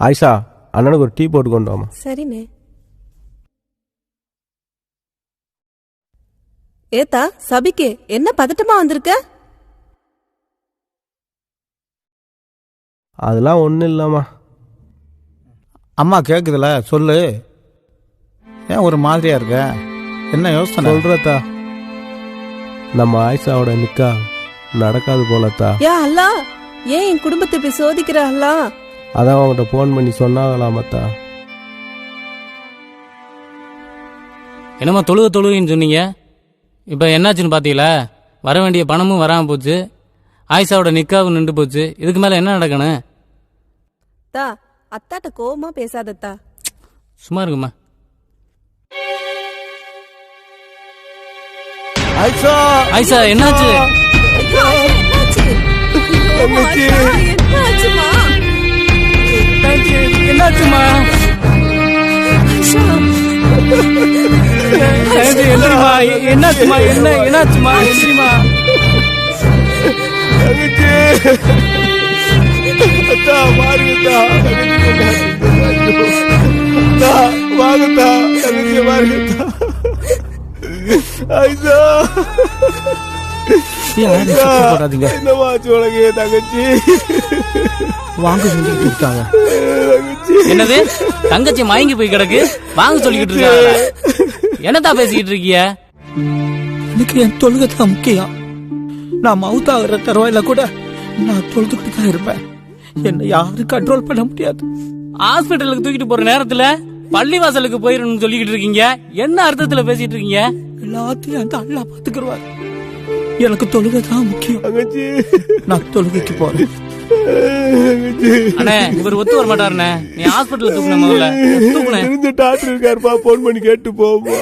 ஆயிஷா, அண்ணனுக்கு ஒரு டீ போட்டு கொண்டு வாமா. சரிண்ணே. ஏத்தா சபிக்கு என்ன பதட்டமா வந்திருக்க? அதெல்லாம் ஒன்றும் இல்லைம்மா. அம்மா கேட்குதுல, சொல்லு. ஏன் ஒரு மாதிரியா இருக்க? என்ன யோசனை? சொல்றதா, நம்ம ஆயிஷாவோட நிக்கா நடக்காது போலத்தா. ஏன் அல்லா, ஏன் என் குடும்பத்தை இப்படி சோதிக்கிற அல்லா? அதான் அவங்ககிட்ட ஃபோன் பண்ணி சொன்னாங்களாமத்தா. என்னம்மா தொழுகைன்னு சொன்னீங்க, இப்போ என்னாச்சுன்னு பார்த்தீங்களா? வர வேண்டிய பணமும் வராமல் போச்சு, ஆயிஷாவோட நிக்காவும் நின்று போச்சு. இதுக்கு மேலே என்ன நடக்கணும்? தா அத்தாட்ட கோவமா பேசாதத்தா. சும்மா இருக்குமா. ஆயிஷா, ஆயிஷா என்னாச்சு? ஐயோ, என்னாச்சு? ஐயோ, ஆயிஷா, என்னாச்சுமா? என்னாச்சுமா? ஆயிஷா, என்னாச்சுமா? என்னாச்சுமா? என்னாச்சுமா? என்னாச்சுமா? அத்தா பாருங்கத்தா, வாங்கத்தா, தங்கச்சியை பாருங்கத்தா. ஆயிஷா, போடாதீங்க. என்னமா ஆச்சு உனக்கு தங்கச்சி? வாங்க சொல்லிட்டு இருக்காங்க. என்னது தங்கச்சி மயங்கி போய் கிடக்கு, வாங்க சொல்லிக்கிட்டு இருக்காங்க. என்னதான் பேசிக்கிட்டு இருக்கீங்க? எனக்கு என் தொழுகை தான் முக்கியம். நான் மவுத்தாகிற தருவாயில கூட நான் தொழுதுகிட்டு தான் இருப்பேன். என்னை யாரும் கண்ட்ரோல் பண்ண முடியாது. ஹாஸ்பிட்டலுக்கு தூக்கிட்டு போற நேரத்துல பள்ளிவாசலுக்கு போயிடணும்னு சொல்லிக்கிட்டு இருக்கீங்க. என்ன அர்த்தத்துல பேசிட்டு இருக்கீங்க? எல்லாத்தையும் அந்த அல்லா பாத்துக்கிடுவார். எனக்கு தொழுகை தான் முக்கியம். தங்கச்சி, நான் தொழுகைக்கு போறேன். அண்ணே, இவர் ஒத்து வர மாட்டாருண்ணே. நீ ஹாஸ்பிட்டல் தூக்கணும், முதல்ல தூக்குனேன். டாக்டர் இருக்காருப்பா, போன் பண்ணி கேட்டு போப்பா.